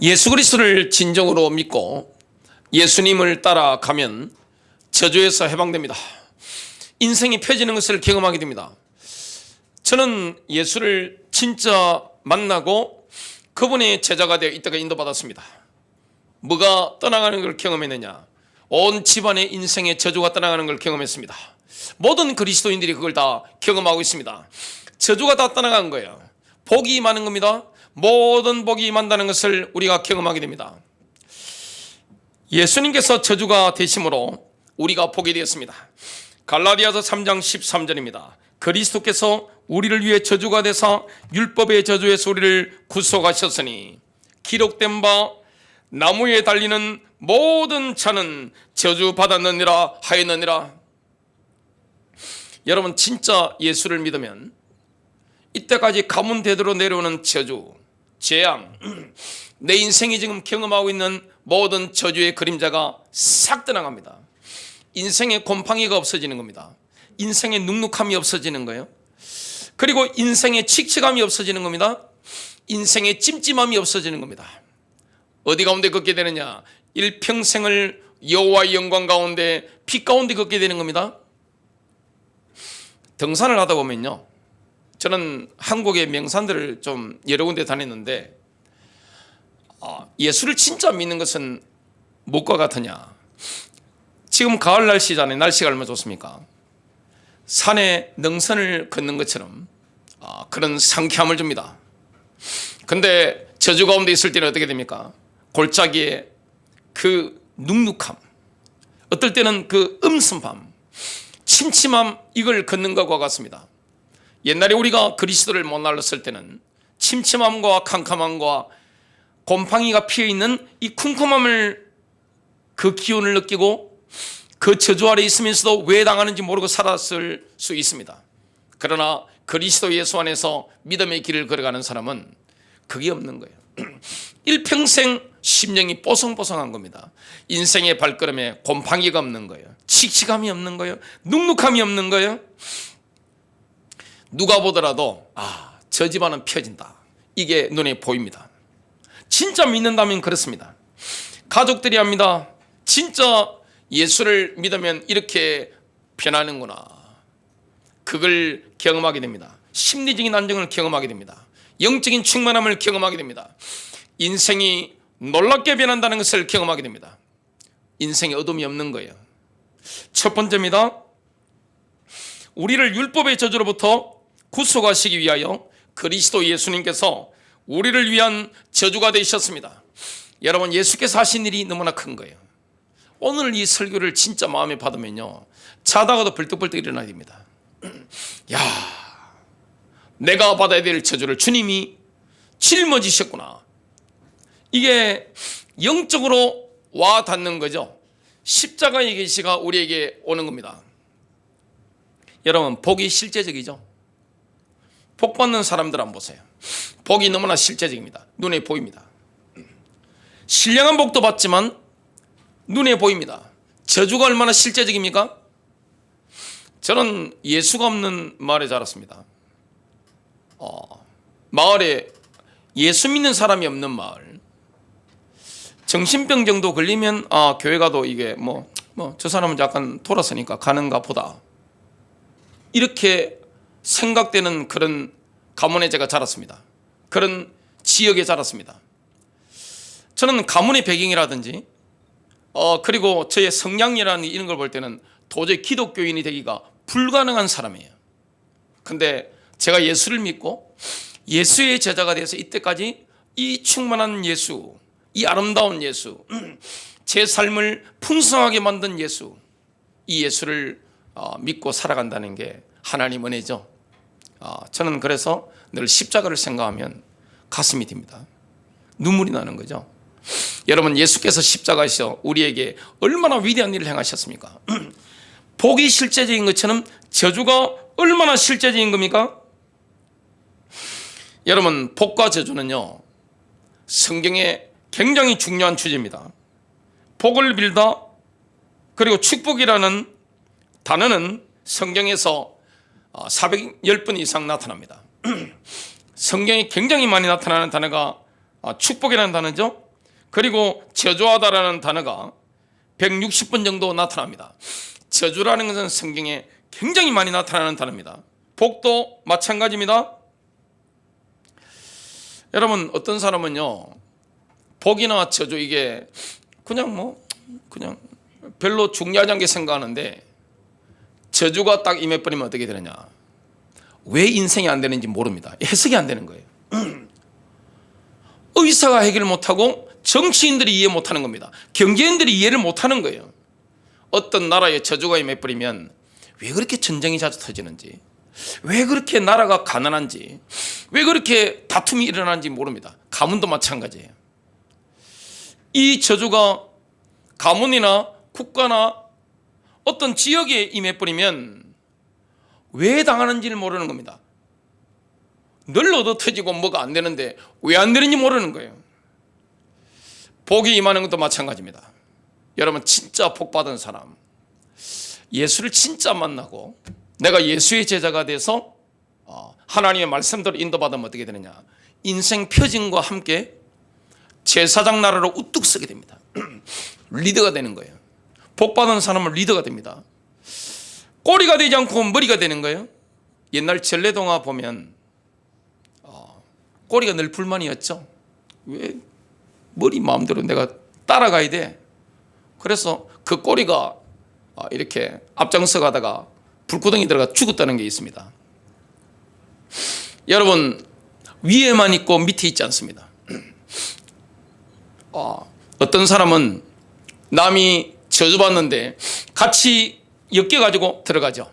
예수 그리스도를 진정으로 믿고 예수님을 따라가면 저주에서 해방됩니다. 인생이 펴지는 것을 경험하게 됩니다. 저는 예수를 진짜 만나고 그분의 제자가 되어 이때가 인도받았습니다. 뭐가 떠나가는 걸 경험했느냐? 온 집안의 인생의 저주가 떠나가는 걸 경험했습니다. 모든 그리스도인들이 그걸 다 경험하고 있습니다. 저주가 다 떠나간 거예요. 복이 많은 겁니다. 모든 복이 많다는 것을 우리가 경험하게 됩니다. 예수님께서 저주가 되심으로 우리가 복이 되었습니다. 갈라디아서 3장 13절입니다. 그리스도께서 우리를 위해 저주가 되사 율법의 저주에서 우리를 구속하셨으니 기록된 바 나무에 달리는 모든 자는 저주받았느니라 하였느니라. 여러분, 진짜 예수를 믿으면 이때까지 가문 대대로 내려오는 저주, 재앙, 내 인생이 지금 경험하고 있는 모든 저주의 그림자가 싹 떠나갑니다. 인생의 곰팡이가 없어지는 겁니다. 인생의 눅눅함이 없어지는 거예요. 그리고 인생의 칙칙함이 없어지는 겁니다. 인생의 찜찜함이 없어지는 겁니다. 어디 가운데 걷게 되느냐? 일평생을 여호와의 영광 가운데 빛 가운데 걷게 되는 겁니다. 등산을 하다 보면요, 저는 한국의 명산들을 좀 여러 군데 다녔는데 예수를 진짜 믿는 것은 무엇과 같으냐? 지금 가을 날씨잖아요. 날씨가 얼마나 좋습니까? 산에 능선을 걷는 것처럼 그런 상쾌함을 줍니다. 근데 저주 가운데 있을 때는 어떻게 됩니까? 골짜기에 그 눅눅함, 어떨 때는 그 음습함, 침침함, 이걸 걷는 것과 같습니다. 옛날에 우리가 그리스도를 못 알았을 때는 침침함과 캄캄함과 곰팡이가 피어있는 이 쿰쿰함을, 그 기운을 느끼고 그 저주 아래 있으면서도 왜 당하는지 모르고 살았을 수 있습니다. 그러나 그리스도 예수 안에서 믿음의 길을 걸어가는 사람은 그게 없는 거예요. 일평생 심령이 뽀송뽀송한 겁니다. 인생의 발걸음에 곰팡이가 없는 거예요. 칙칙함이 없는 거예요. 눅눅함이 없는 거예요. 누가 보더라도 저 집안은 펴진다, 이게 눈에 보입니다. 진짜 믿는다면 그렇습니다. 가족들이 합니다. 진짜 예수를 믿으면 이렇게 변하는구나. 그걸 경험하게 됩니다. 심리적인 안정을 경험하게 됩니다. 영적인 충만함을 경험하게 됩니다. 인생이 놀랍게 변한다는 것을 경험하게 됩니다. 인생에 어둠이 없는 거예요. 첫 번째입니다. 우리를 율법의 저주로부터 구속하시기 위하여 그리스도 예수님께서 우리를 위한 저주가 되셨습니다. 여러분, 예수께서 하신 일이 너무나 큰 거예요. 오늘 이 설교를 진짜 마음에 받으면요, 자다가도 벌떡벌떡 일어나야 됩니다. 야, 내가 받아야 될 저주를 주님이 짊어지셨구나. 이게 영적으로 와 닿는 거죠. 십자가의 계시가 우리에게 오는 겁니다. 여러분, 복이 실제적이죠. 복 받는 사람들 한번 보세요. 복이 너무나 실제적입니다. 눈에 보입니다. 신령한 복도 받지만 눈에 보입니다. 저주가 얼마나 실제적입니까? 저는 예수가 없는 마을에 자랐습니다. 마을에 예수 믿는 사람이 없는 마을. 정신병 정도 걸리면 교회 가도 이게 저 사람은 약간 돌아서니까 가는가 보다, 이렇게 생각되는 그런 가문에 제가 자랐습니다. 그런 지역에 자랐습니다. 저는 가문의 배경이라든지 그리고 저의 성향이라는 이런 걸 볼 때는 도저히 기독교인이 되기가 불가능한 사람이에요. 근데 제가 예수를 믿고 예수의 제자가 돼서 이때까지 이 충만한 예수, 이 아름다운 예수, 제 삶을 풍성하게 만든 예수, 이 예수를 믿고 살아간다는 게 하나님 은혜죠. 저는 그래서 늘 십자가를 생각하면 가슴이 딥니다. 눈물이 나는 거죠. 여러분, 예수께서 십자가에서 우리에게 얼마나 위대한 일을 행하셨습니까? 복이 실제적인 것처럼 저주가 얼마나 실제적인 겁니까? 여러분, 복과 저주는요, 성경에 굉장히 중요한 주제입니다. 복을 빌다, 그리고 축복이라는 단어는 성경에서 410번 이상 나타납니다. 성경에 굉장히 많이 나타나는 단어가 축복이라는 단어죠. 그리고 저주하다라는 단어가 160번 정도 나타납니다. 저주라는 것은 성경에 굉장히 많이 나타나는 단어입니다. 복도 마찬가지입니다. 여러분, 어떤 사람은요, 복이나 저주 이게 그냥 별로 중요하지 않게 생각하는데, 저주가 딱 임해버리면 어떻게 되느냐, 왜 인생이 안 되는지 모릅니다. 해석이 안 되는 거예요. 의사가 해결 못하고 정치인들이 이해 못하는 겁니다. 경제인들이 이해를 못하는 거예요. 어떤 나라에 저주가 임해버리면 왜 그렇게 전쟁이 자주 터지는지, 왜 그렇게 나라가 가난한지, 왜 그렇게 다툼이 일어나는지 모릅니다. 가문도 마찬가지예요. 이 저주가 가문이나 국가나 어떤 지역에 임해버리면 왜 당하는지를 모르는 겁니다. 늘 얻어 터지고 뭐가 안 되는데 왜 안 되는지 모르는 거예요. 복이 임하는 것도 마찬가지입니다. 여러분, 진짜 복 받은 사람, 예수를 진짜 만나고 내가 예수의 제자가 돼서 하나님의 말씀대로 인도받으면 어떻게 되느냐, 인생 표징과 함께 제사장 나라로 우뚝 서게 됩니다. 리더가 되는 거예요. 복 받은 사람은 리더가 됩니다. 꼬리가 되지 않고 머리가 되는 거예요. 옛날 전래동화 보면 꼬리가 늘 불만이었죠. 왜 머리 마음대로 내가 따라가야 돼. 그래서 그 꼬리가 이렇게 앞장서 가다가 불구덩이 들어가 죽었다는 게 있습니다. 여러분, 위에만 있고 밑에 있지 않습니다. 어떤 사람은 남이 저주받는데 같이 엮여가지고 들어가죠.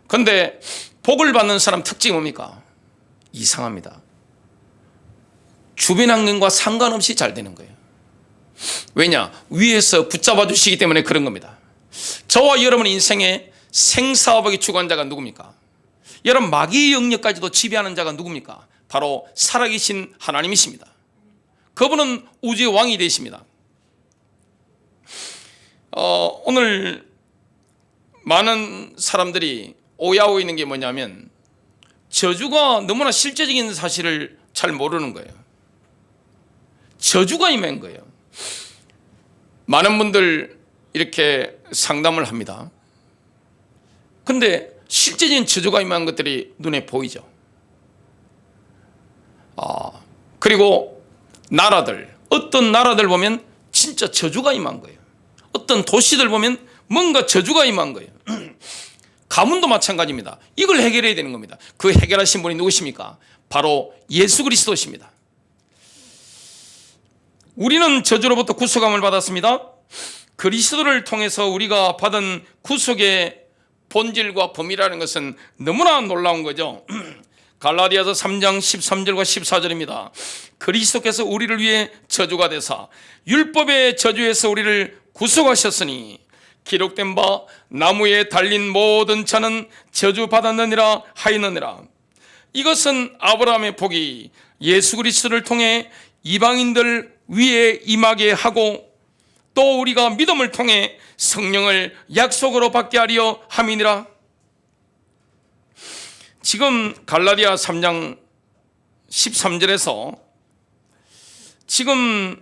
근데 복을 받는 사람 특징이 뭡니까? 이상합니다. 주변 환경과 상관없이 잘 되는 거예요. 왜냐? 위에서 붙잡아 주시기 때문에 그런 겁니다. 저와 여러분 인생의 생사업의 주관자가 누굽니까? 여러분, 마귀의 영역까지도 지배하는 자가 누굽니까? 바로 살아계신 하나님이십니다. 그분은 우주의 왕이 되십니다. 오늘 많은 사람들이 오해하고 있는 게 뭐냐면, 저주가 너무나 실제적인 사실을 잘 모르는 거예요. 저주가 임한 거예요. 많은 분들 이렇게 상담을 합니다. 근데 실제적인 저주가 임한 것들이 눈에 보이죠. 그리고 나라들, 어떤 나라들 보면 진짜 저주가 임한 거예요. 어떤 도시들 보면 뭔가 저주가 임한 거예요. 가문도 마찬가지입니다. 이걸 해결해야 되는 겁니다. 그 해결하신 분이 누구십니까? 바로 예수 그리스도십니다. 우리는 저주로부터 구속함을 받았습니다. 그리스도를 통해서 우리가 받은 구속의 본질과 범위라는 것은 너무나 놀라운 거죠. 갈라디아서 3장 13절과 14절입니다. 그리스도께서 우리를 위해 저주가 되사 율법의 저주에서 우리를 구속하셨으니 기록된 바 나무에 달린 모든 자는 저주받았느니라 하였느니라. 이것은 아브라함의 복이 예수 그리스도를 통해 이방인들 위에 임하게 하고 또 우리가 믿음을 통해 성령을 약속으로 받게 하려 함이니라. 지금 갈라디아 3장 13절에서 지금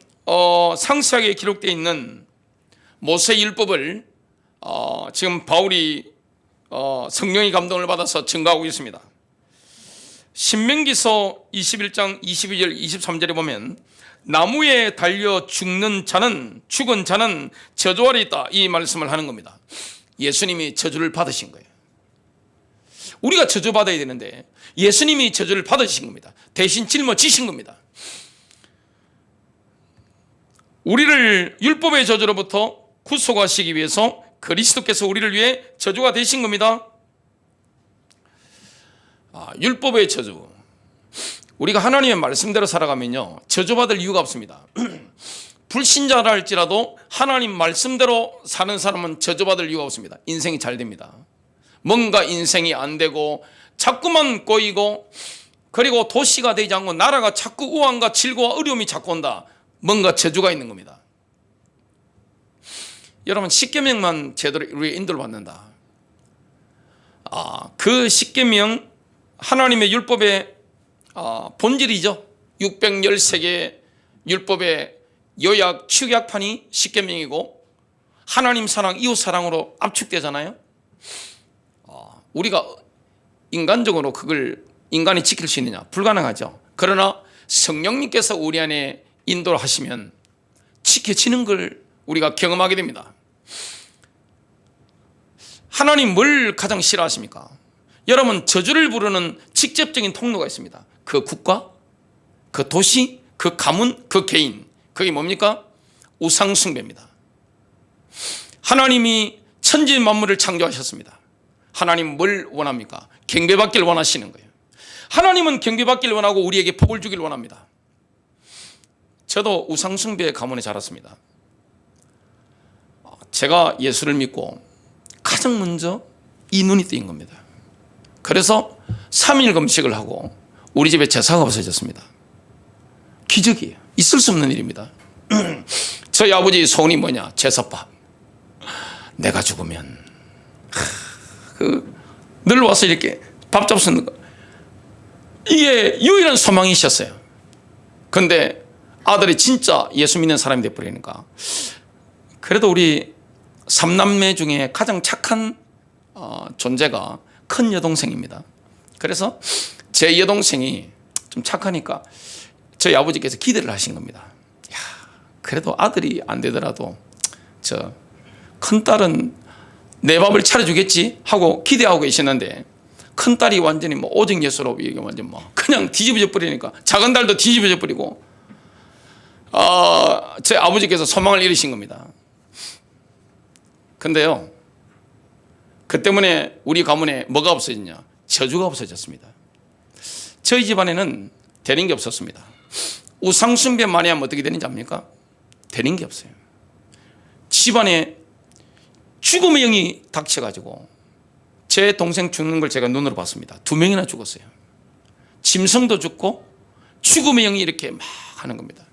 상세하게 기록되어 있는 모세 율법을 지금 바울이 성령의 감동을 받아서 증거하고 있습니다. 신명기서 21장 22절 23절에 보면 나무에 달려 죽은 자는 저주 아래 있다, 이 말씀을 하는 겁니다. 예수님이 저주를 받으신 거예요. 우리가 저주받아야 되는데 예수님이 저주를 받으신 겁니다. 대신 짊어지신 겁니다. 우리를 율법의 저주로부터 구속하시기 위해서 그리스도께서 우리를 위해 저주가 되신 겁니다. 율법의 저주, 우리가 하나님의 말씀대로 살아가면요 저주받을 이유가 없습니다. 불신자라 할지라도 하나님 말씀대로 사는 사람은 저주받을 이유가 없습니다. 인생이 잘 됩니다. 뭔가 인생이 안 되고 자꾸만 꼬이고, 그리고 도시가 되지 않고 나라가 자꾸 우환과 질고와 어려움이 자꾸 온다. 뭔가 저주가 있는 겁니다. 여러분, 십계명만 제대로 우리의 인도를 받는다. 그 십계명, 하나님의 율법의 본질이죠. 613개의 율법의 요약 축약판이 십계명이고 하나님 사랑, 이웃 사랑으로 압축되잖아요. 우리가 인간적으로 그걸 인간이 지킬 수 있느냐? 불가능하죠. 그러나 성령님께서 우리 안에 인도를 하시면 지켜지는 걸 우리가 경험하게 됩니다. 하나님 뭘 가장 싫어하십니까? 여러분, 저주를 부르는 직접적인 통로가 있습니다. 그 국가, 그 도시, 그 가문, 그 개인. 그게 뭡니까? 우상숭배입니다. 하나님이 천지 만물을 창조하셨습니다. 하나님 뭘 원합니까? 경배받길 원하시는 거예요. 하나님은 경배받길 원하고 우리에게 복을 주길 원합니다. 저도 우상숭배의 가문에 자랐습니다. 제가 예수를 믿고 가장 먼저 이 눈이 뜨인 겁니다. 그래서 3일 금식을 하고 우리 집에 제사가 없어졌습니다. 기적이에요. 있을 수 없는 일입니다. 저희 아버지 소원이 뭐냐? 제사밥. 내가 죽으면 늘 와서 이렇게 밥 잡수는 거. 이게 유일한 소망이셨어요. 근데 아들이 진짜 예수 믿는 사람이 돼버리니까 그래도 우리 3남매 중에 가장 착한 존재가 큰 여동생입니다. 그래서 제 여동생이 좀 착하니까 저희 아버지께서 기대를 하신 겁니다. 야, 그래도 아들이 안 되더라도 저 큰딸은 내 밥을 차려주겠지 하고 기대하고 계시는데 큰딸이 완전히 뭐 오직 예수로 이게 완전 뭐 그냥 뒤집어져 버리니까 작은 딸도 뒤집어져 버리고 제 아버지께서 소망을 잃으신 겁니다. 근데요, 그 때문에 우리 가문에 뭐가 없어졌냐? 저주가 없어졌습니다. 저희 집안에는 되는 게 없었습니다. 우상숭배 많이 하면 어떻게 되는지 압니까? 되는 게 없어요. 집안에 죽음의 영이 닥쳐가지고 제 동생 죽는 걸 제가 눈으로 봤습니다. 2명이나 죽었어요. 짐승도 죽고 죽음의 영이 이렇게 막 하는 겁니다.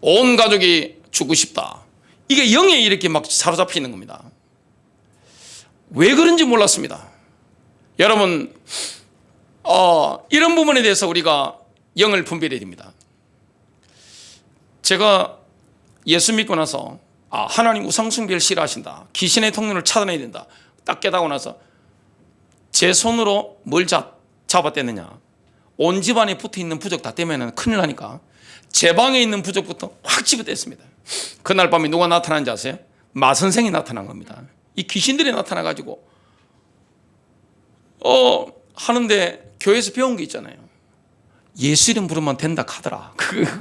온 가족이 죽고 싶다. 이게 영에 이렇게 막 사로잡혀 있는 겁니다. 왜 그런지 몰랐습니다. 여러분, 이런 부분에 대해서 우리가 영을 분별해야 됩니다. 제가 예수 믿고 나서 하나님 우상숭배를 싫어하신다. 귀신의 통로를 차단해야 된다. 딱 깨닫고 나서 제 손으로 뭘 잡아떼느냐. 온 집안에 붙어있는 부적 다 떼면 큰일 나니까 제 방에 있는 부적부터 확 집어뗐습니다. 그날 밤에 누가 나타난지 아세요? 마선생이 나타난 겁니다. 이 귀신들이 나타나가지고 하는데 교회에서 배운 게 있잖아요. 예수 이름 부르면 된다 하더라.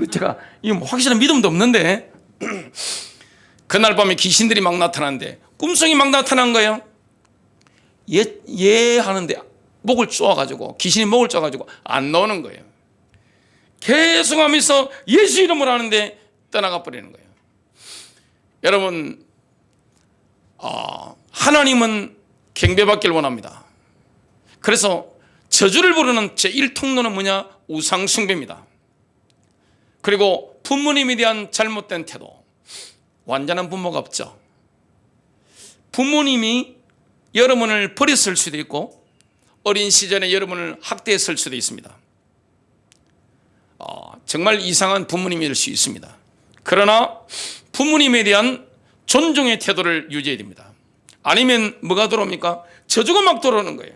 제가 이거 뭐 확실한 믿음도 없는데 그날 밤에 귀신들이 막 나타나는데 꿈속이 막 나타난 거예요. 예 하는데 목을 쪼아가지고 귀신이 목을 쪼아가지고 안 나오는 거예요. 계속 하면서 예수 이름을 하는데 떠나가 버리는 거예요. 여러분, 하나님은 경배받길 원합니다. 그래서 저주를 부르는 제1통로는 뭐냐? 우상숭배입니다. 그리고 부모님에 대한 잘못된 태도. 완전한 부모가 없죠. 부모님이 여러분을 버렸을 수도 있고 어린 시절에 여러분을 학대했을 수도 있습니다. 정말 이상한 부모님일 수 있습니다. 그러나 부모님에 대한 존중의 태도를 유지해야 됩니다. 아니면 뭐가 들어옵니까? 저주가 막 들어오는 거예요.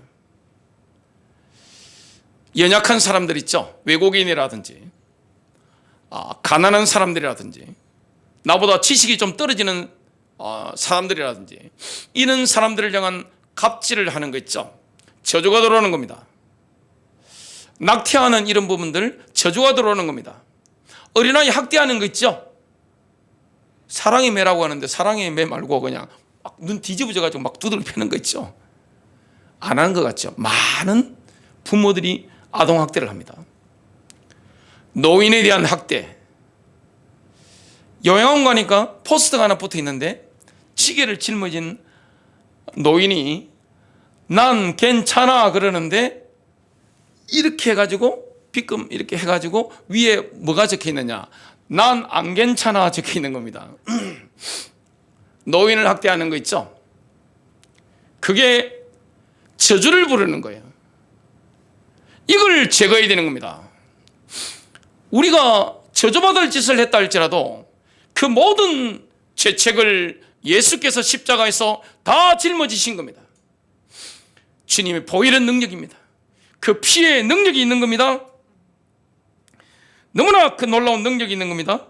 연약한 사람들 있죠. 외국인이라든지 가난한 사람들이라든지 나보다 지식이 좀 떨어지는 사람들이라든지 이런 사람들을 향한 갑질을 하는 거 있죠. 저주가 들어오는 겁니다. 낙태하는 이런 부분들 저주가 들어오는 겁니다. 어린아이 학대하는 거 있죠. 사랑의 매라고 하는데 사랑의 매 말고 그냥 막 눈 뒤집어져가지고 막 두들 패는 거 있죠. 안 하는 것 같죠. 많은 부모들이 아동학대를 합니다. 노인에 대한 학대. 요양원 가니까 포스터가 하나 붙어 있는데 시계를 짊어진 노인이 난 괜찮아 그러는데 이렇게 해가지고 빗금 이렇게 해가지고 위에 뭐가 적혀 있느냐? 난 안 괜찮아 적혀 있는 겁니다. 노인을 학대하는 거 있죠? 그게 저주를 부르는 거예요. 이걸 제거해야 되는 겁니다. 우리가 저주받을 짓을 했다 할지라도 그 모든 죄책을 예수께서 십자가에서 다 짊어지신 겁니다. 주님의 보혈의 능력입니다. 그 피의 능력이 있는 겁니다. 너무나 그 놀라운 능력이 있는 겁니다.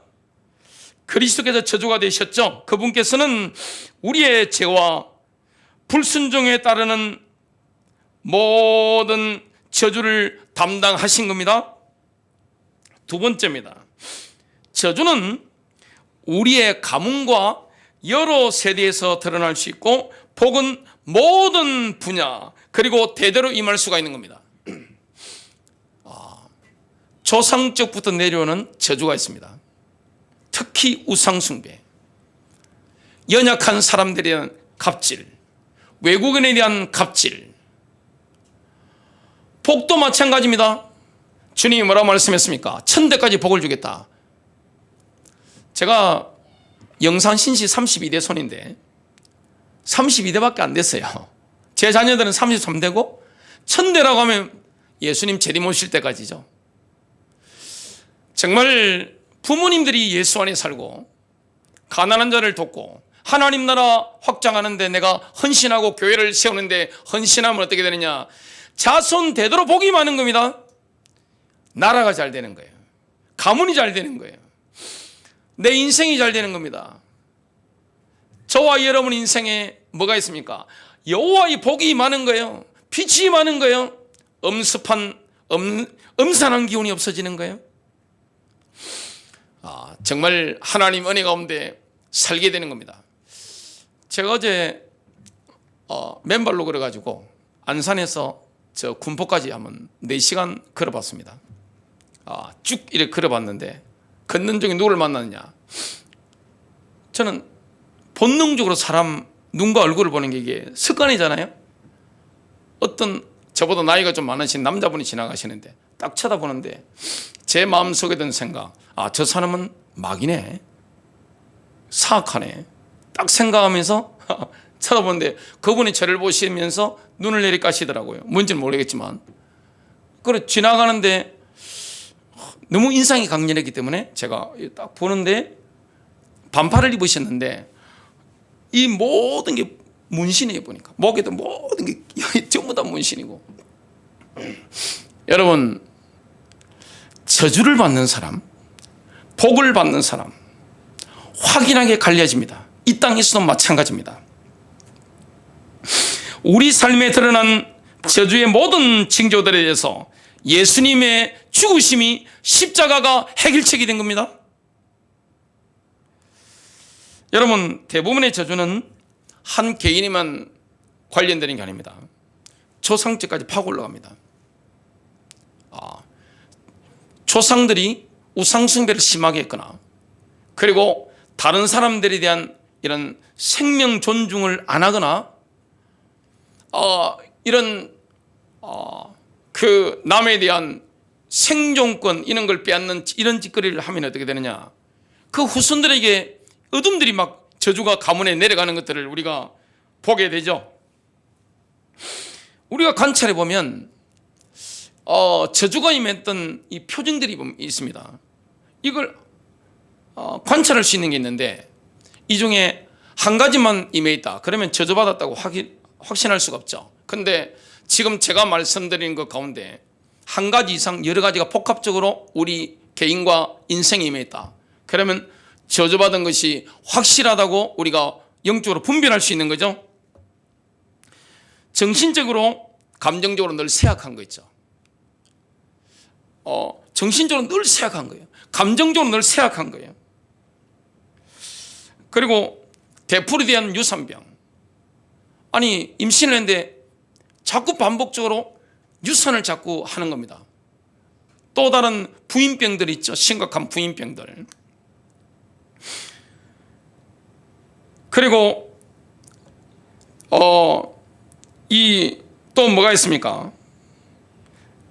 그리스도께서 저주가 되셨죠. 그분께서는 우리의 죄와 불순종에 따르는 모든 저주를 담당하신 겁니다. 두 번째입니다. 저주는 우리의 가문과 여러 세대에서 드러날 수 있고, 복은 모든 분야 그리고 대대로 임할 수가 있는 겁니다. 조상적부터 내려오는 저주가 있습니다. 특히 우상숭배, 연약한 사람들에 대한 갑질, 외국인에 대한 갑질. 복도 마찬가지입니다. 주님이 뭐라고 말씀했습니까? 1000대까지 복을 주겠다. 제가 영산신시 32대 손인데 32대밖에 안 됐어요. 제 자녀들은 33대고 1000대라고 하면 예수님 재림 오실 때까지죠. 정말 부모님들이 예수 안에 살고 가난한 자를 돕고 하나님 나라 확장하는데 내가 헌신하고 교회를 세우는데 헌신하면 어떻게 되느냐? 자손 대대로 복이 많은 겁니다. 나라가 잘 되는 거예요. 가문이 잘 되는 거예요. 내 인생이 잘 되는 겁니다. 저와 여러분 인생에 뭐가 있습니까? 여호와의 복이 많은 거예요. 빛이 많은 거예요. 음산한 기운이 없어지는 거예요. 정말 하나님 은혜 가운데 살게 되는 겁니다. 제가 어제 맨발로 걸어가지고 안산에서 저 군포까지 한번 4시간 걸어봤습니다. 쭉 이렇게 걸어봤는데 걷는 중에 누구를 만났느냐? 저는 본능적으로 사람 눈과 얼굴을 보는 게 이게 습관이잖아요. 어떤 저보다 나이가 좀 많으신 남자분이 지나가시는데 딱 쳐다보는데 제 마음속에 든 생각, 저 사람은 막이네, 사악하네, 딱 생각하면서 쳐다보는데 그분이 저를 보시면서 눈을 내리까시더라고요. 뭔지는 모르겠지만. 그래 지나가는데 너무 인상이 강렬했기 때문에 제가 딱 보는데 반팔을 입으셨는데 이 모든 게 문신이에요. 보니까 목에도 모든 게 전부 다 문신이고. 여러분, 저주를 받는 사람, 복을 받는 사람 확연하게 갈려집니다. 이 땅에서도 마찬가지입니다. 우리 삶에 드러난 저주의 모든 징조들에 대해서 예수님의 죽으심이 십자가가 해결책이 된 겁니다. 여러분, 대부분의 저주는 한 개인에만 관련되는 게 아닙니다. 조상제까지 파고 올라갑니다. 조상들이 우상숭배를 심하게 했거나, 그리고 다른 사람들에 대한 이런 생명 존중을 안 하거나, 이런 그 남에 대한 생존권 이런 걸 빼앗는 이런 짓거리를 하면 어떻게 되느냐? 그 후손들에게 어둠들이 막 저주가 가문에 내려가는 것들을 우리가 보게 되죠. 우리가 관찰해 보면 저주가 임했던 이 표징들이 있습니다. 이걸 관찰할 수 있는 게 있는데 이 중에 한 가지만 임해 있다 그러면 저주받았다고 확신할 수가 없죠. 근데 지금 제가 말씀드린 것 가운데 한 가지 이상 여러 가지가 복합적으로 우리 개인과 인생에 임해 있다 그러면 저주받은 것이 확실하다고 우리가 영적으로 분별할 수 있는 거죠. 정신적으로, 감정적으로 늘 쇠약한 거 있죠. 정신적으로 늘 쇠약한 거예요. 감정적으로 늘 쇠약한 거예요. 그리고 되풀이 대한 유산병. 아니, 임신을 했는데 자꾸 반복적으로 유산을 자꾸 하는 겁니다. 또 다른 부인병들 있죠. 심각한 부인병들. 그리고 또 뭐가 있습니까?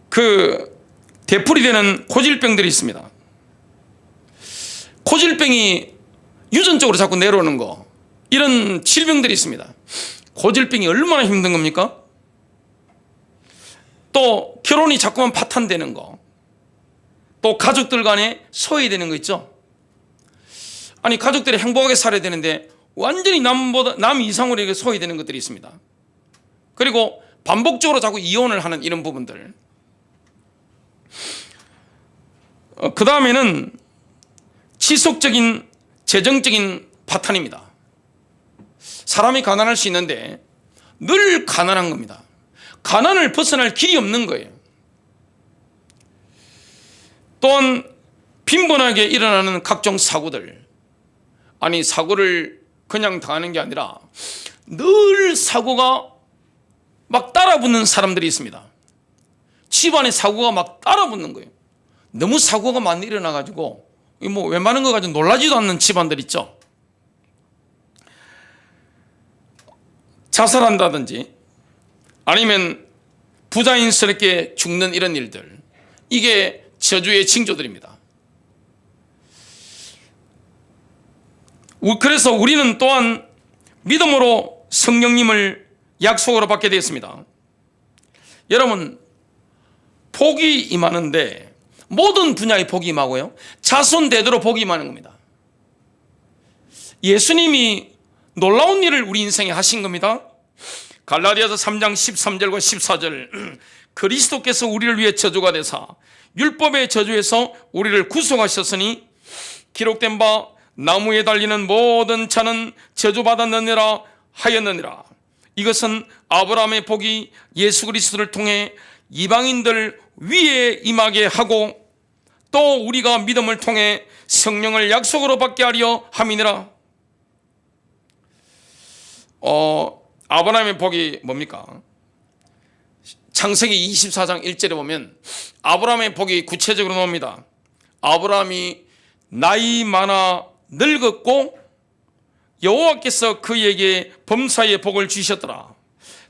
그 되풀이 되는 고질병들이 있습니다. 고질병이 유전적으로 자꾸 내려오는 거, 이런 질병들이 있습니다. 고질병이 얼마나 힘든 겁니까? 또 결혼이 자꾸만 파탄되는 거, 또 가족들 간에 소외되는 거 있죠. 아니 가족들이 행복하게 살아야 되는데 완전히 남 이상으로 이게 소외되는 것들이 있습니다. 그리고 반복적으로 자꾸 이혼을 하는 이런 부분들. 그 다음에는 지속적인 재정적인 파탄입니다. 사람이 가난할 수 있는데 늘 가난한 겁니다. 가난을 벗어날 길이 없는 거예요. 또한 빈번하게 일어나는 각종 사고들. 아니 사고를 그냥 당하는 게 아니라 늘 사고가 막 따라붙는 사람들이 있습니다. 집안에 사고가 막 따라붙는 거예요. 너무 사고가 많이 일어나가지고 뭐 웬만한 거 가지고 놀라지도 않는 집안들 있죠. 자살한다든지 아니면 부자연스럽게 죽는 이런 일들, 이게 저주의 징조들입니다. 그래서 우리는 또한 믿음으로 성령님을 약속으로 받게 되었습니다. 여러분, 복이 임하는데 모든 분야의 복이 임하고요, 자손 대대로 복이 임하는 겁니다. 예수님이 놀라운 일을 우리 인생에 하신 겁니다. 갈라디아서 3장 13절과 14절, 그리스도께서 우리를 위해 저주가 되사 율법의 저주에서 우리를 구속하셨으니 기록된 바 나무에 달리는 모든 자는 저주받았느니라 하였느니라. 이것은 아브라함의 복이 예수 그리스도를 통해 이방인들 위에 임하게 하고 또 우리가 믿음을 통해 성령을 약속으로 받게 하려 함이니라. 아브라함의 복이 뭡니까? 창세기 24장 1절에 보면 아브라함의 복이 구체적으로 나옵니다. 아브라함이 나이 많아 늙었고 여호와께서 그에게 범사의 복을 주셨더라.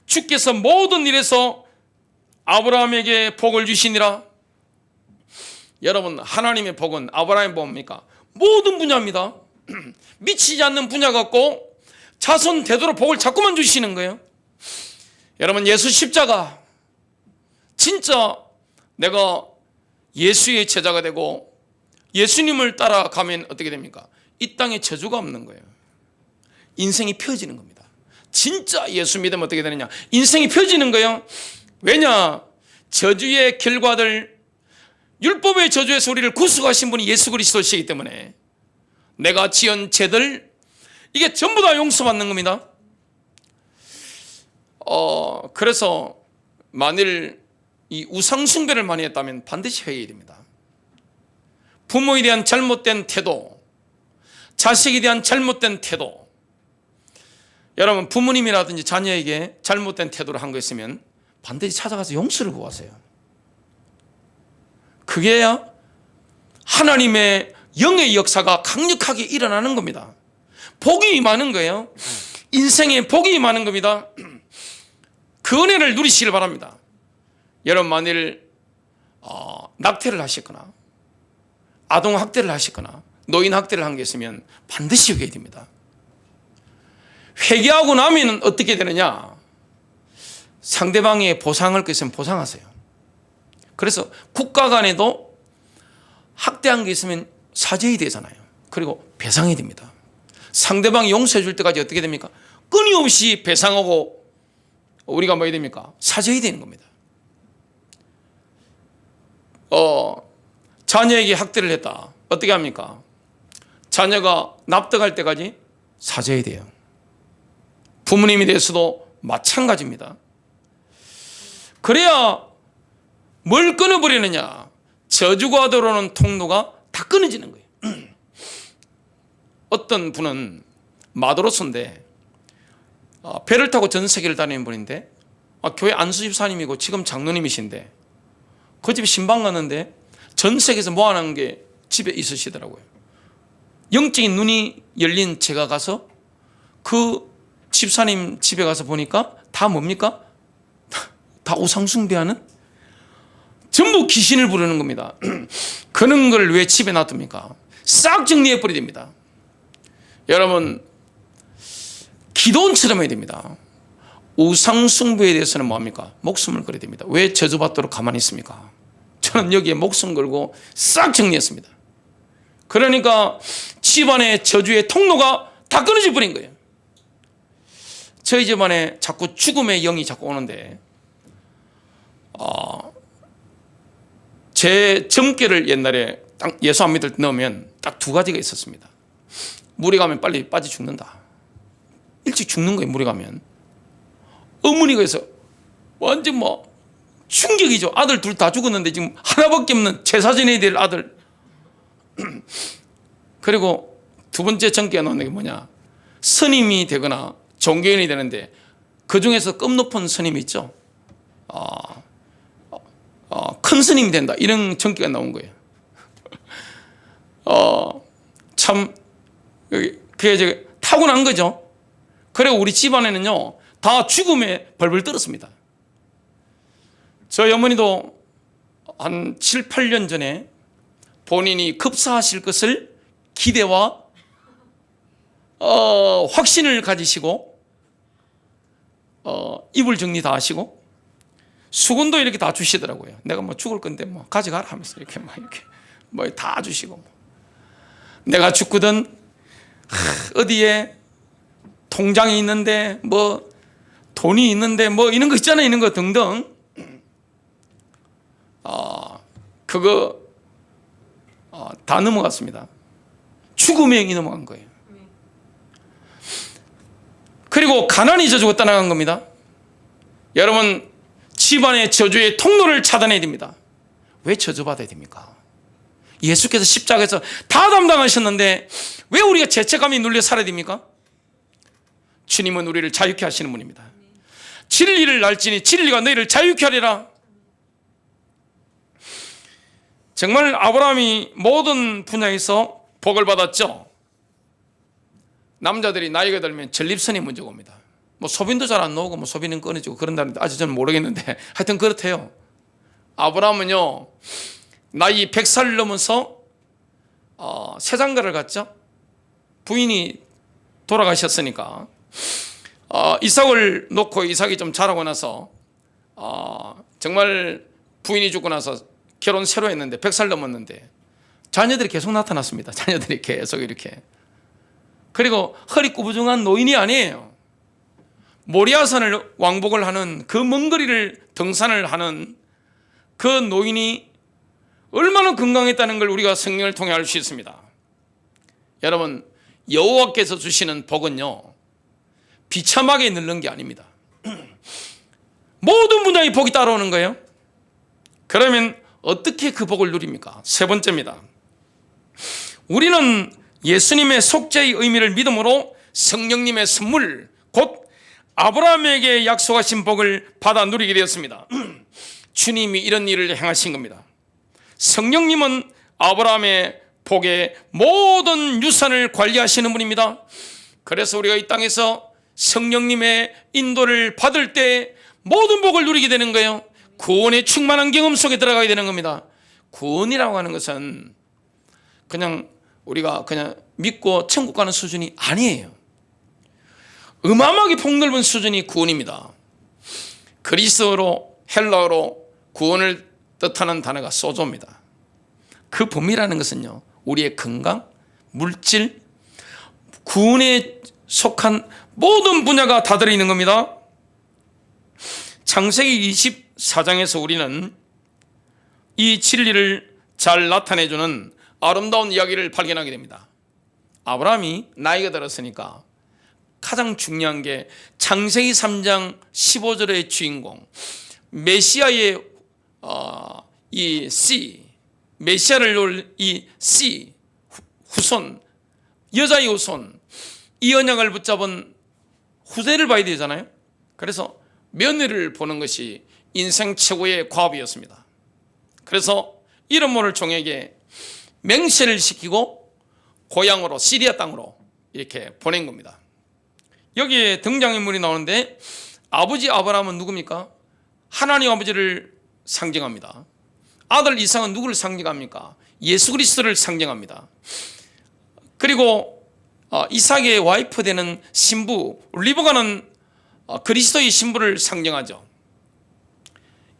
주께서 모든 일에서 아브라함에게 복을 주시니라. 여러분, 하나님의 복은, 아브라함의 복은 뭡니까? 모든 분야입니다. 미치지 않는 분야가 없고 자손 대대로 복을 자꾸만 주시는 거예요. 여러분, 예수 십자가, 진짜 내가 예수의 제자가 되고 예수님을 따라가면 어떻게 됩니까? 이 땅에 저주가 없는 거예요. 인생이 펴지는 겁니다. 진짜 예수 믿으면 어떻게 되느냐? 인생이 펴지는 거예요. 왜냐? 저주의 결과들, 율법의 저주에서 우리를 구속하신 분이 예수 그리스도시기 때문에 내가 지은 죄들, 이게 전부 다 용서받는 겁니다. 그래서 만일 이 우상숭배를 많이 했다면 반드시 회개해야 됩니다. 부모에 대한 잘못된 태도, 자식에 대한 잘못된 태도. 여러분, 부모님이라든지 자녀에게 잘못된 태도를 한 거 있으면 반드시 찾아가서 용서를 구하세요. 그게야 하나님의 영의 역사가 강력하게 일어나는 겁니다. 복이 임하는 거예요. 인생에 복이 임하는 겁니다. 그 은혜를 누리시길 바랍니다. 여러분, 만일 낙태를 하셨거나 아동학대를 하셨거나 노인학대를 한 게 있으면 반드시 회개해야 됩니다. 회개하고 나면 어떻게 되느냐? 상대방의 보상할 것 있으면 보상하세요. 그래서 국가 간에도 학대한 게 있으면 사죄해야 되잖아요. 그리고 배상해야 됩니다. 상대방이 용서해 줄 때까지 어떻게 됩니까? 끊임없이 배상하고 우리가 뭐 해야 됩니까? 사죄해야 되는 겁니다. 자녀에게 학대를 했다. 어떻게 합니까? 자녀가 납득할 때까지 사죄해야 돼요. 부모님에 대해서도 마찬가지입니다. 그래야 뭘 끊어버리느냐? 저주가 들어오는 통로가 다 끊어지는 거예요. 어떤 분은 마도로스인데 배를 타고 전 세계를 다니는 분인데 교회 안수집사님이고 지금 장로님이신데 그 집에 신방 갔는데 전 세계에서 모아놓은 게 집에 있으시더라고요. 영적인 눈이 열린 제가 가서 그 집사님 집에 가서 보니까 다 뭡니까? 다 우상숭배하는? 전부 귀신을 부르는 겁니다. 그런 걸 왜 집에 놔둡니까? 싹 정리해버려야 됩니다. 여러분, 기도원처럼 해야 됩니다. 우상숭배에 대해서는 뭐합니까? 목숨을 걸어야 됩니다. 왜 저주받도록 가만히 있습니까? 저는 여기에 목숨 걸고 싹 정리했습니다. 그러니까 집안의 저주의 통로가 다 끊어져 버린 거예요. 저희 집안에 자꾸 죽음의 영이 자꾸 오는데 제 점괘를 옛날에 딱 예수 안 믿을 때 넣으면 딱 두 가지가 있었습니다. 물에 가면 빨리 빠져 죽는다. 일찍 죽는 거예요. 물에 가면. 어머니가 해서 완전 뭐 충격이죠. 아들 둘 다 죽었는데 지금 하나밖에 없는 제사 지내야 될 아들. 그리고 두 번째 점괘가 나오는 게 뭐냐, 스님이 되거나 종교인이 되는데 그 중에서 급 높은 스님이 있죠. 큰 스님이 된다, 이런 점괘가 나온 거예요. 참 그게 이제 타고난 거죠. 그리고 우리 집안에는요 다 죽음에 벌벌 떨었습니다. 저희 어머니도 한 7, 8년 전에 본인이 급사하실 것을 기대와 확신을 가지시고 이불 정리 다 하시고 수건도 이렇게 다 주시더라고요. 내가 뭐 죽을 건데 뭐 가져가라 하면서 이렇게 뭐 다 주시고, 내가 죽거든 어디에 통장이 있는데 뭐 돈이 있는데 뭐 이런 거 있잖아요. 이런 거 등등. 그거 다 넘어갔습니다. 죽음의 영이 넘어간 거예요. 그리고 가난이 저주가 떠나간 겁니다. 여러분, 집안의 저주의 통로를 차단해야 됩니다. 왜 저주받아야 됩니까? 예수께서 십자가에서 다 담당하셨는데 왜 우리가 죄책감이 눌려 살아야 됩니까? 주님은 우리를 자유케 하시는 분입니다. 진리를 알지니 진리가 너희를 자유케 하리라. 정말 아브라함이 모든 분야에서 복을 받았죠. 남자들이 나이가 들면 전립선이 문제가 옵니다. 뭐 소변도 잘 안 나오고 뭐 소변은 끊어지고 그런다는데 아직 저는 모르겠는데 하여튼 그렇대요. 아브라함은요 나이 100살 넘어서 세장가를 갔죠. 부인이 돌아가셨으니까 이삭을 놓고 이삭이 좀 자라고 나서 정말 부인이 죽고 나서 결혼 새로 했는데 100살 넘었는데 자녀들이 계속 나타났습니다. 자녀들이 계속 이렇게. 그리고 허리 구부정한 노인이 아니에요. 모리아산을 왕복을 하는 그 먼 거리를 등산을 하는 그 노인이 얼마나 건강했다는 걸 우리가 성경을 통해 알 수 있습니다. 여러분, 여호와께서 주시는 복은요 비참하게 늘는 게 아닙니다. 모든 분야의 복이 따라오는 거예요. 그러면 어떻게 그 복을 누립니까? 세 번째입니다. 우리는 예수님의 속죄의 의미를 믿음으로 성령님의 선물, 곧 아브라함에게 약속하신 복을 받아 누리게 되었습니다. 주님이 이런 일을 행하신 겁니다. 성령님은 아브라함의 복의 모든 유산을 관리하시는 분입니다. 그래서 우리가 이 땅에서 성령님의 인도를 받을 때 모든 복을 누리게 되는 거예요. 구원의 충만한 경험 속에 들어가게 되는 겁니다. 구원이라고 하는 것은 그냥 우리가 그냥 믿고 천국 가는 수준이 아니에요. 어마어마하게 폭넓은 수준이 구원입니다. 그리스어로 헬라어로 구원을 뜻하는 단어가 소조입니다. 그 범위라는 것은요 우리의 건강, 물질, 구원에 속한 모든 분야가 다 들어있는 겁니다. 창세기 24장에서 우리는 이 진리를 잘 나타내주는 아름다운 이야기를 발견하게 됩니다. 아브라함이 나이가 들었으니까 가장 중요한 게 창세기 3장 15절의 주인공 메시아의 이 씨, 메시아를 놓을 이 씨, 후손, 여자의 후손, 이 언약을 붙잡은 후대를 봐야 되잖아요. 그래서 며느리를 보는 것이 인생 최고의 과업이었습니다. 그래서 이런 모를 종에게 맹세를 시키고 고향으로 시리아 땅으로 이렇게 보낸 겁니다. 여기에 등장인물이 나오는데 아버지 아브라함은 누굽니까? 하나님 아버지를 상징합니다. 아들 이삭은 누구를 상징합니까? 예수 그리스도를 상징합니다. 그리고 이삭의 와이프 되는 신부 리브가는 그리스도의 신부를 상징하죠.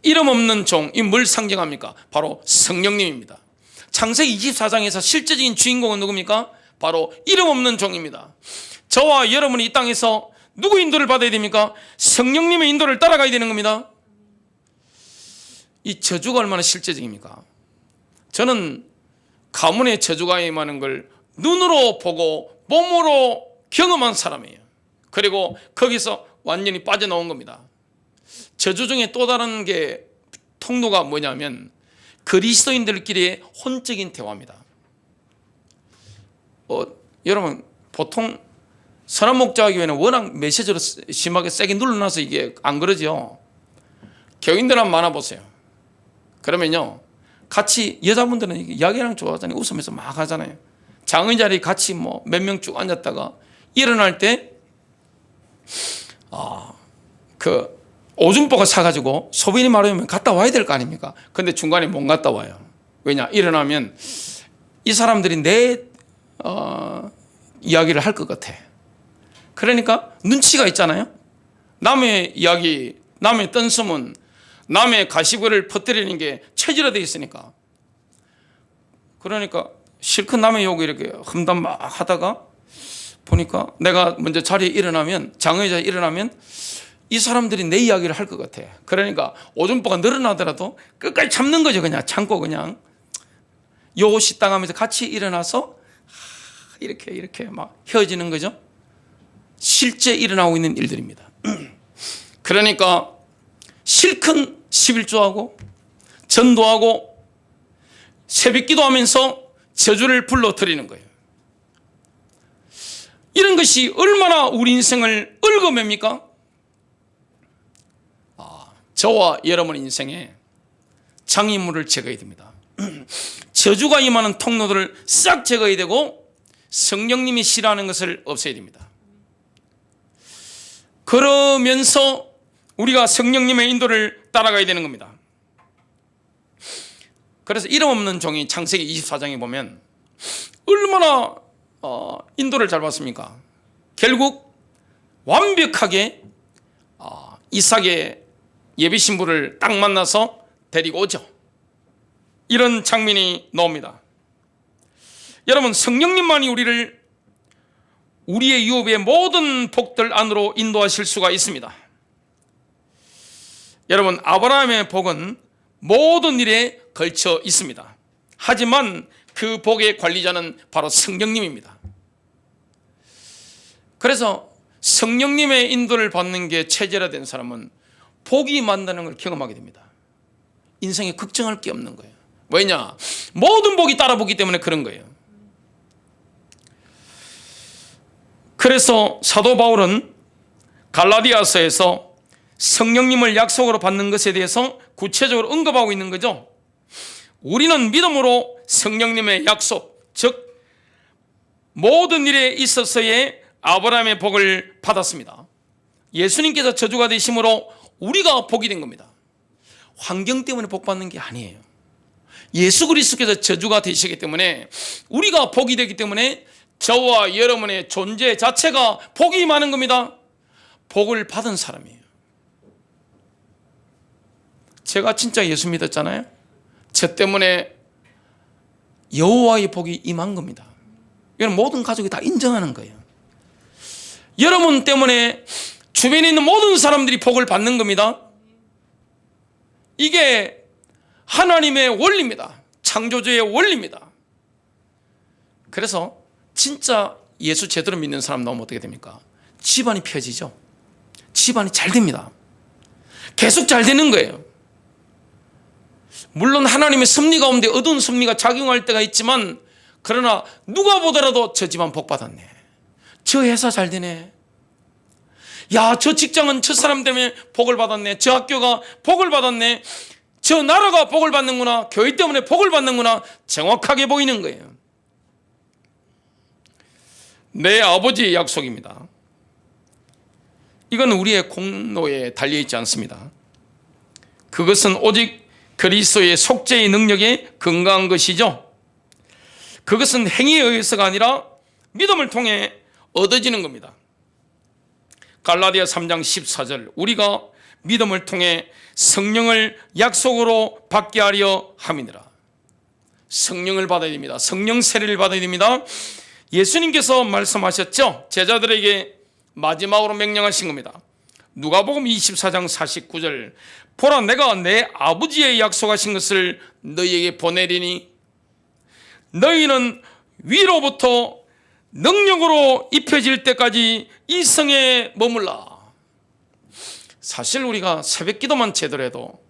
이름 없는 종, 이 뭘 상징합니까? 바로 성령님입니다. 창세기 24장에서 실제적인 주인공은 누굽니까? 바로 이름 없는 종입니다. 저와 여러분이 이 땅에서 누구 인도를 받아야 됩니까? 성령님의 인도를 따라가야 되는 겁니다. 이 저주가 얼마나 실제적입니까? 저는 가문의 저주가 임하는 걸 눈으로 보고 몸으로 경험한 사람이에요. 그리고 거기서 완전히 빠져나온 겁니다. 저주 중에 또 다른 게 통로가 뭐냐면 그리스도인들끼리의 혼적인 대화입니다. 여러분 보통 선한 목자교회는 워낙 메시지로 심하게 세게 눌러놔서 이게 안 그러죠. 교인들 한번 만나보세요. 그러면요 같이 여자분들은 이야기랑 좋아하잖아요. 웃으면서 막 하잖아요. 장의 자리에 같이 뭐 몇 명 쭉 앉았다가 일어날 때 그 오줌보가 사가지고 소변이 마르면 갔다 와야 될 거 아닙니까? 근데 중간에 못 갔다 와요. 왜냐? 일어나면 이 사람들이 내 이야기를 할 것 같아. 그러니까 눈치가 있잖아요. 남의 이야기, 남의 뜬소문, 남의 가시글을 퍼뜨리는 게 체질화되어 있으니까. 그러니까 실컷 남의 욕을 이렇게 험담 막 하다가 보니까 내가 먼저 자리에 일어나면, 장의자에 일어나면 이 사람들이 내 이야기를 할 것 같아. 그러니까 오줌보가 늘어나더라도 끝까지 참는 거죠. 그냥 참고 그냥 요 식당하면서 같이 일어나서 이렇게 막 헤어지는 거죠. 실제 일어나고 있는 일들입니다. 그러니까 실컷 11조하고 전도하고 새벽 기도하면서 저주를 불러드리는 거예요. 이런 것이 얼마나 우리 인생을 얽어맵니까? 저와 여러분 인생에 장애물을 제거해야 됩니다. 저주가 임하는 통로들을 싹 제거해야 되고 성령님이 싫어하는 것을 없애야 됩니다. 그러면서 우리가 성령님의 인도를 따라가야 되는 겁니다. 그래서 이름 없는 종이 창세기 24장에 보면 얼마나 인도를 잘 받습니까? 결국 완벽하게 이삭의 예비 신부를 딱 만나서 데리고 오죠. 이런 장면이 나옵니다. 여러분 성령님만이 우리의 유업의 모든 복들 안으로 인도하실 수가 있습니다. 여러분 아브라함의 복은 모든 일에 걸쳐 있습니다. 하지만 그 복의 관리자는 바로 성령님입니다. 그래서 성령님의 인도를 받는 게 체질화된 사람은 복이 만나는 걸 경험하게 됩니다. 인생에 걱정할 게 없는 거예요. 왜냐? 모든 복이 따라보기 때문에 그런 거예요. 그래서 사도 바울은 갈라디아서에서 성령님을 약속으로 받는 것에 대해서 구체적으로 언급하고 있는 거죠. 우리는 믿음으로 성령님의 약속, 즉 모든 일에 있어서의 아브라함의 복을 받았습니다. 예수님께서 저주가 되심으로 우리가 복이 된 겁니다. 환경 때문에 복 받는 게 아니에요. 예수 그리스도께서 저주가 되시기 때문에 우리가 복이 되기 때문에 저와 여러분의 존재 자체가 복이 많은 겁니다. 복을 받은 사람이에요. 제가 진짜 예수 믿었잖아요. 저 때문에 여호와의 복이 임한 겁니다. 이건 모든 가족이 다 인정하는 거예요. 여러분 때문에 주변에 있는 모든 사람들이 복을 받는 겁니다. 이게 하나님의 원리입니다. 창조주의 원리입니다. 그래서 진짜 예수 제대로 믿는 사람 나오면 어떻게 됩니까? 집안이 펴지죠. 집안이 잘 됩니다. 계속 잘 되는 거예요. 물론 하나님의 섭리 가운데 어두운 섭리가 작용할 때가 있지만 그러나 누가 보더라도 저 집안 복 받았네. 저 회사 잘 되네. 야, 저 직장은 저 사람 때문에 복을 받았네. 저 학교가 복을 받았네. 저 나라가 복을 받는구나. 교회 때문에 복을 받는구나. 정확하게 보이는 거예요. 내 아버지의 약속입니다. 이건 우리의 공로에 달려있지 않습니다. 그것은 오직 그리스도의 속죄의 능력에 근거한 것이죠. 그것은 행위에 의해서가 아니라 믿음을 통해 얻어지는 겁니다. 갈라디아 3장 14절 우리가 믿음을 통해 성령을 약속으로 받게 하려 함이니라. 성령을 받아야 됩니다. 성령 세례를 받아야 됩니다. 예수님께서 말씀하셨죠. 제자들에게 마지막으로 명령하신 겁니다. 누가복음 24장 49절, 보라 내가 내 아버지의 약속하신 것을 너희에게 보내리니 너희는 위로부터 능력으로 입혀질 때까지 이 성에 머물라. 사실 우리가 새벽 기도만 제대로 해도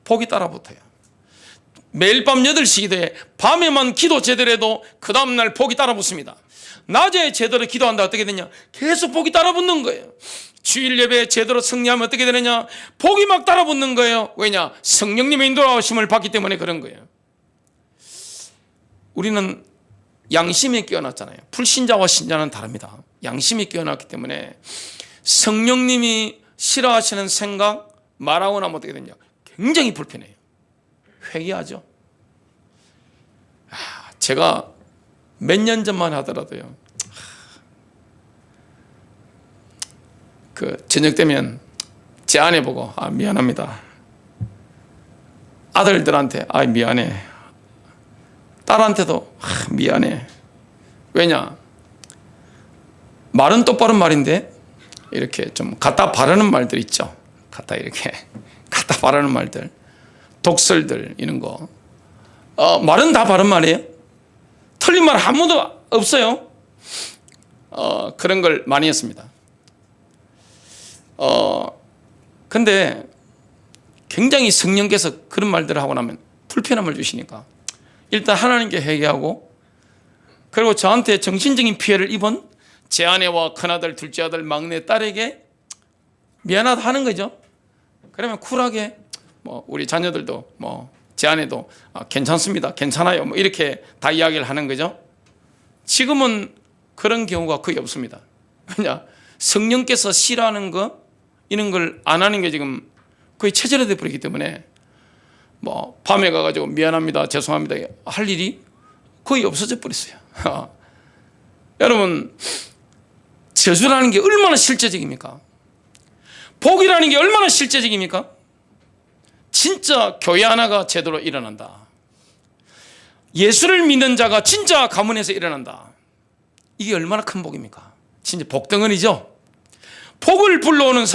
복이 따라붙어요. 매일 밤 8시 기도에 밤에만 기도 제대로 해도 그 다음날 복이 따라붙습니다. 낮에 제대로 기도한다 어떻게 되냐? 계속 복이 따라붙는 거예요. 주일 예배에 제대로 승리하면 어떻게 되느냐? 복이 막 따라붙는 거예요. 왜냐? 성령님의 인도하심을 받기 때문에 그런 거예요. 우리는 양심이 깨어났잖아요. 불신자와 신자는 다릅니다. 양심이 깨어났기 때문에 성령님이 싫어하시는 생각 말하고 나면 어떻게 되냐? 굉장히 불편해요. 회개하죠. 제가 몇 년 전만 하더라도요, 그 저녁 되면 제 아내 보고 미안합니다. 아들들한테 미안해. 딸한테도 미안해. 왜냐? 말은 똑바른 말인데 이렇게 좀 갖다 바르는 말들 있죠. 갖다 바르는 말들, 독설들 이런 거. 말은 다 바른 말이에요. 틀린 말 아무도 없어요. 그런 걸 많이 했습니다. 근데 굉장히 성령께서 그런 말들을 하고 나면 불편함을 주시니까 일단 하나님께 회개하고, 그리고 저한테 정신적인 피해를 입은 제 아내와 큰아들, 둘째 아들, 막내 딸에게 미안하다 하는 거죠. 그러면 쿨하게 우리 자녀들도 제 아내도 괜찮습니다, 괜찮아요, 이렇게 다 이야기를 하는 거죠. 지금은 그런 경우가 거의 없습니다. 왜냐? 성령께서 싫어하는 거 이런 걸 안 하는 게 지금 거의 체질화돼 버리기 때문에 밤에 가가지고 미안합니다, 죄송합니다 할 일이 거의 없어져 버렸어요. 여러분, 저주라는 게 얼마나 실제적입니까? 복이라는 게 얼마나 실제적입니까? 진짜 교회 하나가 제대로 일어난다, 예수를 믿는 자가 진짜 가문에서 일어난다, 이게 얼마나 큰 복입니까? 진짜 복덩어리죠. 복을 불러오는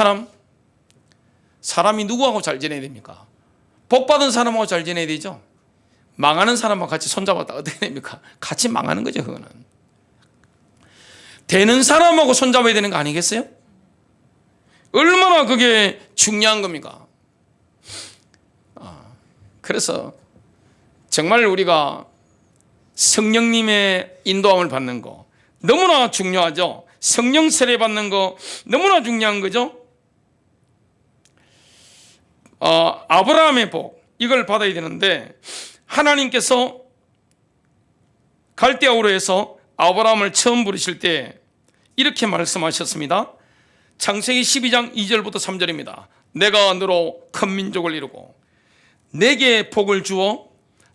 사람이 누구하고 잘 지내야 됩니까? 복 받은 사람하고 잘 지내야 되죠. 망하는 사람하고 같이 손잡았다 어떻게 됩니까? 같이 망하는 거죠. 그거는 되는 사람하고 손잡아야 되는 거 아니겠어요? 얼마나 그게 중요한 겁니까? 그래서 정말 우리가 성령님의 인도함을 받는 거 너무나 중요하죠. 성령 세례 받는 거 너무나 중요한 거죠. 아브라함의 복, 이걸 받아야 되는데 하나님께서 갈대아 우르에서 아브라함을 처음 부르실 때 이렇게 말씀하셨습니다. 창세기 12장 2절부터 3절입니다. 내가 너로 큰 민족을 이루고 내게 복을 주어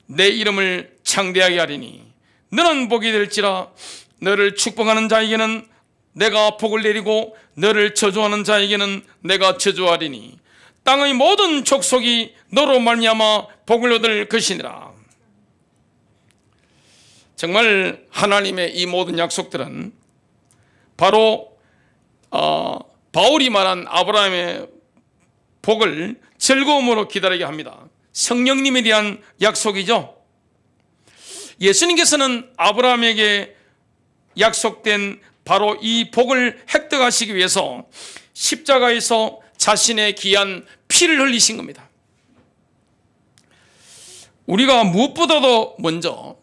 내 이름을 창대하게 하리니 너는 복이 될지라. 너를 축복하는 자에게는 내가 복을 내리고 너를 저주하는 자에게는 내가 저주하리니 땅의 모든 족속이 너로 말미암아 복을 얻을 것이니라. 정말 하나님의 이 모든 약속들은 바로 바울이 말한 아브라함의 복을 즐거움으로 기다리게 합니다. 성령님에 대한 약속이죠. 예수님께서는 아브라함에게 약속된 바로 이 복을 획득하시기 위해서 십자가에서 자신의 귀한 피를 흘리신 겁니다. 우리가 무엇보다도 먼저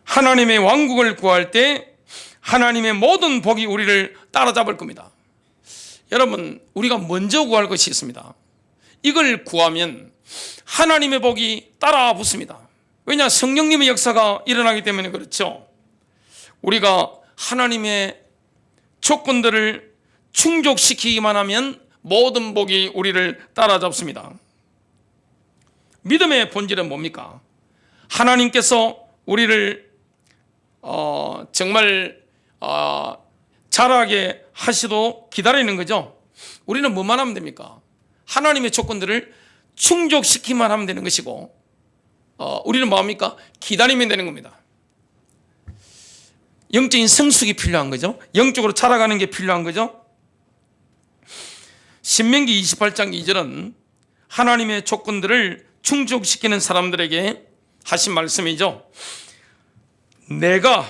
하나님의 왕국을 구할 때 하나님의 모든 복이 우리를 따라잡을 겁니다. 여러분, 우리가 먼저 구할 것이 있습니다. 이걸 구하면 하나님의 복이 따라 붙습니다. 왜냐? 성령님의 역사가 일어나기 때문에 그렇죠. 우리가 하나님의 조건들을 충족시키기만 하면 모든 복이 우리를 따라잡습니다. 믿음의 본질은 뭡니까? 하나님께서 우리를 정말 자라게 하시도록 기다리는 거죠. 우리는 뭐만 하면 됩니까? 하나님의 조건들을 충족시키기만 하면 되는 것이고, 우리는 뭐합니까? 기다리면 되는 겁니다. 영적인 성숙이 필요한 거죠. 영적으로 자라가는 게 필요한 거죠. 신명기 28장 2절은 하나님의 조건들을 충족시키는 사람들에게 하신 말씀이죠. 내가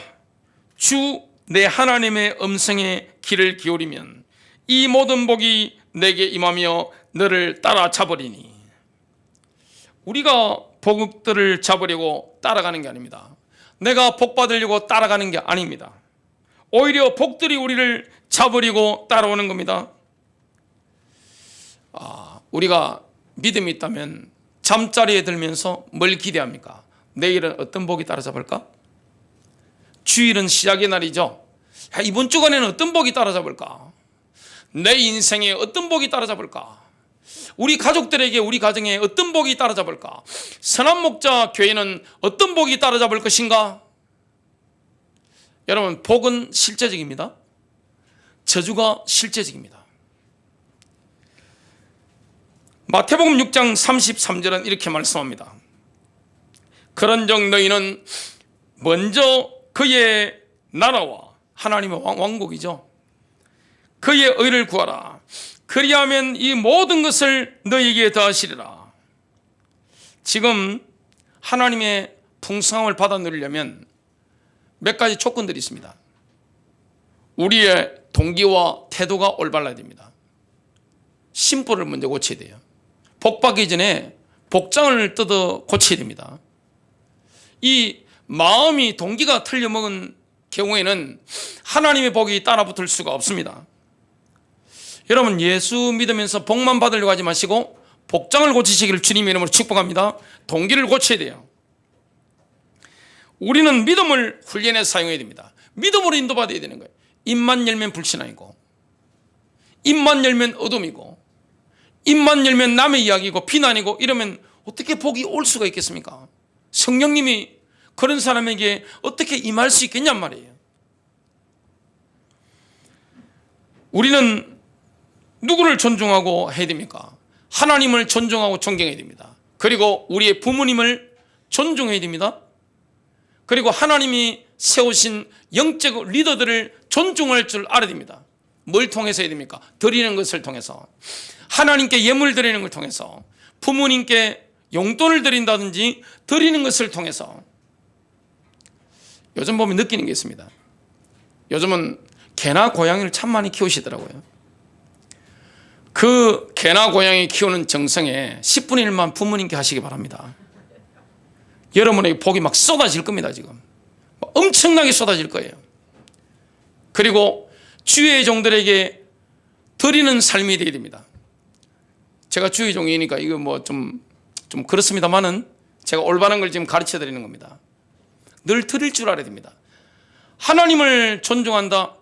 주 내 하나님의 음성에 귀를 기울이면 이 모든 복이 내게 임하며 너를 따라잡으리니. 우리가 복들을 잡으려고 따라가는 게 아닙니다. 내가 복 받으려고 따라가는 게 아닙니다. 오히려 복들이 우리를 잡으려고 따라오는 겁니다. 우리가 믿음이 있다면 잠자리에 들면서 뭘 기대합니까? 내일은 어떤 복이 따라잡을까? 주일은 시작의 날이죠. 이번 주간에는 어떤 복이 따라잡을까? 내 인생에 어떤 복이 따라잡을까? 우리 가족들에게, 우리 가정에 어떤 복이 따라잡을까? 선한 교회는 어떤 복이 따라잡을 것인가? 여러분, 복은 실제적입니다. 저주가 실제적입니다. 마태복음 6장 33절은 이렇게 말씀합니다. 그런즉 너희는 먼저 그의 나라와 하나님의 왕국이죠. 그의 의를 구하라. 그리하면 이 모든 것을 너희에게 더하시리라. 지금 하나님의 풍성함을 받아 누리려면 몇 가지 조건들이 있습니다. 우리의 동기와 태도가 올바라야 됩니다. 심보를 먼저 고쳐야 돼요. 복 받기 전에 복장을 뜯어 고쳐야 됩니다. 이 마음이 동기가 틀려먹은 경우에는 하나님의 복이 따라붙을 수가 없습니다. 여러분, 예수 믿으면서 복만 받으려고 하지 마시고 복장을 고치시기를 주님의 이름으로 축복합니다. 동기를 고쳐야 돼요. 우리는 믿음을 훈련해서 사용해야 됩니다. 믿음으로 인도받아야 되는 거예요. 입만 열면 불신앙이고, 입만 열면 어둠이고, 입만 열면 남의 이야기고 비난이고, 이러면 어떻게 복이 올 수가 있겠습니까? 성령님이 그런 사람에게 어떻게 임할 수 있겠냔 말이에요. 우리는 누구를 존중하고 해야 됩니까? 하나님을 존중하고 존경해야 됩니다. 그리고 우리의 부모님을 존중해야 됩니다. 그리고 하나님이 세우신 영적 리더들을 존중할 줄 알아야 됩니다. 뭘 통해서 해야 됩니까? 드리는 것을 통해서, 하나님께 예물 드리는 걸 통해서, 부모님께 용돈을 드린다든지 드리는 것을 통해서. 요즘 보면 느끼는 게 있습니다. 요즘은 개나 고양이를 참 많이 키우시더라고요. 그 개나 고양이 키우는 정성에 10분의 1만 부모님께 하시기 바랍니다. 여러분에게 복이 막 쏟아질 겁니다. 지금 엄청나게 쏟아질 거예요. 그리고 주의 종들에게 드리는 삶이 되어야 됩니다. 제가 주의 종이니까 이거 뭐 좀 그렇습니다만은 제가 올바른 걸 지금 가르쳐 드리는 겁니다. 늘 드릴 줄 알아야 됩니다. 하나님을 존중한다.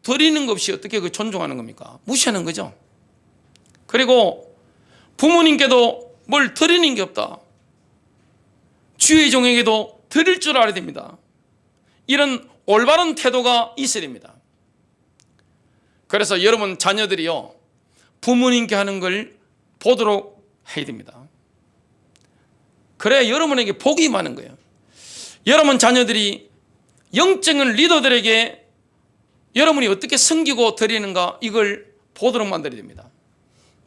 드리는 것 없이 어떻게 그 존중하는 겁니까? 무시하는 거죠. 그리고 부모님께도 뭘 드리는 게 없다. 주의 종에게도 드릴 줄 알아야 됩니다. 이런 올바른 태도가 있어야 됩니다. 그래서 여러분 자녀들이요, 부모님께 하는 걸 보도록 해야 됩니다. 그래야 여러분에게 복이 많은 거예요. 여러분 자녀들이 영적인 리더들에게 여러분이 어떻게 섬기고 드리는가, 이걸 보도록 만들어야 됩니다.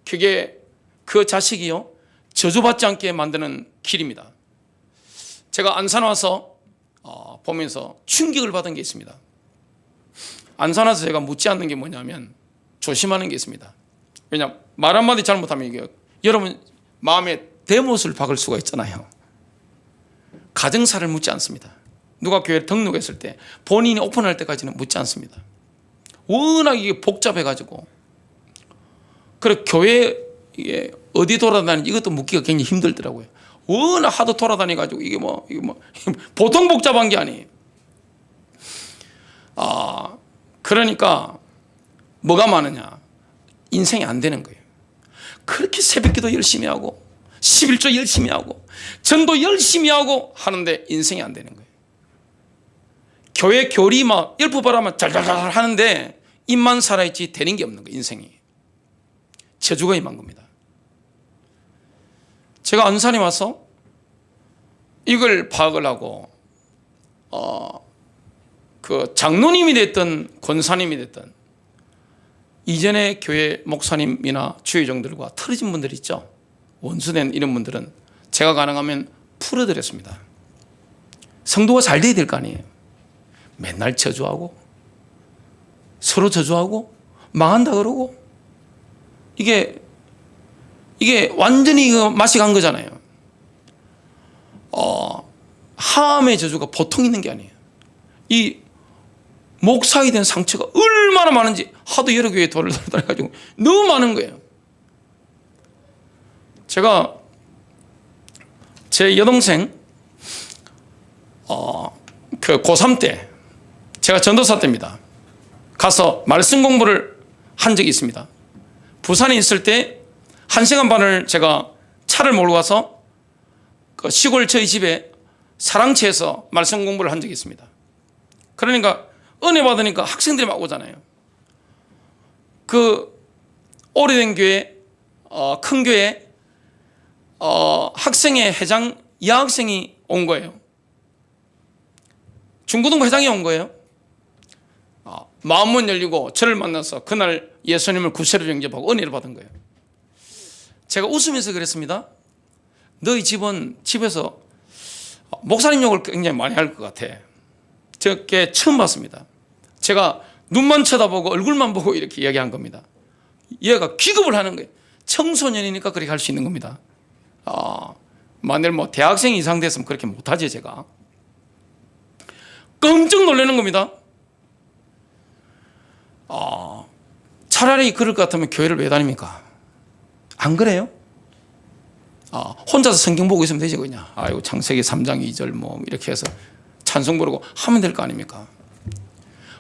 그게 그 자식이요, 저주받지 않게 만드는 길입니다. 제가 안산 와서 보면서 충격을 받은 게 있습니다. 안산 와서 제가 묻지 않는 게 뭐냐면 조심하는 게 있습니다. 왜냐하면 말 한마디 잘못하면 이게 여러분 마음에 대못을 박을 수가 있잖아요. 가정사를 묻지 않습니다. 누가 교회에 등록했을 때 본인이 오픈할 때까지는 묻지 않습니다. 워낙 이게 복잡해가지고, 그래 교회 어디 돌아다니는지 이것도 묻기가 굉장히 힘들더라고요. 워낙 하도 돌아다녀가지고 이게 뭐 보통 복잡한 게 아니에요. 그러니까 뭐가 많으냐? 인생이 안 되는 거예요. 그렇게 새벽기도 열심히 하고 11조 열심히 하고 전도 열심히 하고 하는데 인생이 안 되는 거예요. 교회 교리 막 열부바라만 잘잘잘 하는데 입만 살아있지 되는 게 없는 거예요. 인생이 저주가 임한 겁니다. 제가 안산에 와서 이걸 파악을 하고 그 장로님이 됐든 권사님이 됐든 이전에 교회 목사님이나 주의종들과 틀어진 분들 있죠. 원수된 이런 분들은 제가 가능하면 풀어드렸습니다. 성도가 잘 돼야 될 거 아니에요. 맨날 저주하고 서로 저주하고 망한다 그러고 이게 완전히 맛이 간 거잖아요. 하함의 저주가 보통 있는 게 아니에요. 이 목사에 대한 상처가 얼마나 많은지 하도 여러 교회에 돌아다녀가지고 너무 많은 거예요. 제가 제 여동생 그 고3 때 제가 전도사 때입니다. 가서 말씀 공부를 한 적이 있습니다. 부산에 있을 때 1시간 반을 제가 차를 몰고 가서 그 시골 저희 집에 사랑채에서 말씀 공부를 한 적이 있습니다. 그러니까 은혜 받으니까 학생들이 막 오잖아요. 그 오래된 교회, 큰 교회 학생회 회장 여학생이 온 거예요. 중고등부 회장이 온 거예요. 마음문 열리고 저를 만나서 그날 예수님을 구세로 영접하고 은혜를 받은 거예요. 제가 웃으면서 그랬습니다. 너희 집은 집에서 목사님 욕을 굉장히 많이 할 것 같아. 저게 처음 봤습니다. 제가 눈만 쳐다보고 얼굴만 보고 이렇게 이야기한 겁니다. 얘가 기겁을 하는 거예요. 청소년이니까 그렇게 할 수 있는 겁니다. 만일 뭐 대학생 이상 됐으면 그렇게 못하지. 제가 깜짝 놀라는 겁니다. 차라리 그럴 것 같으면 교회를 왜 다닙니까? 안 그래요? 혼자서 성경 보고 있으면 되지 그냥. 아이고 창세기 3장 2절 뭐 이렇게 해서 찬송 부르고 하면 될 거 아닙니까?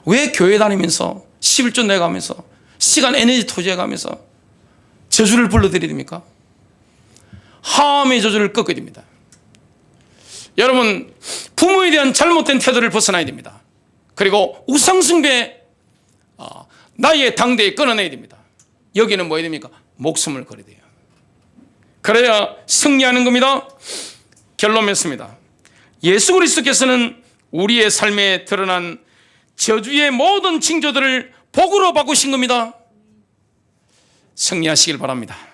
왜 교회 다니면서 11조 내가면서 시간 에너지 투자해가면서 저주를 불러드려야 됩니까? 하함의 저주를 꺾어야 됩니다. 여러분 부모에 대한 잘못된 태도를 벗어나야 됩니다. 그리고 우상숭배 나의 당대에 끊어내야 됩니다. 여기는 뭐 해야 됩니까? 목숨을 걸어야 돼요. 그래야 승리하는 겁니다. 결론 맺습니다. 예수 그리스도께서는 우리의 삶에 드러난 저주의 모든 징조들을 복으로 바꾸신 겁니다. 승리하시길 바랍니다.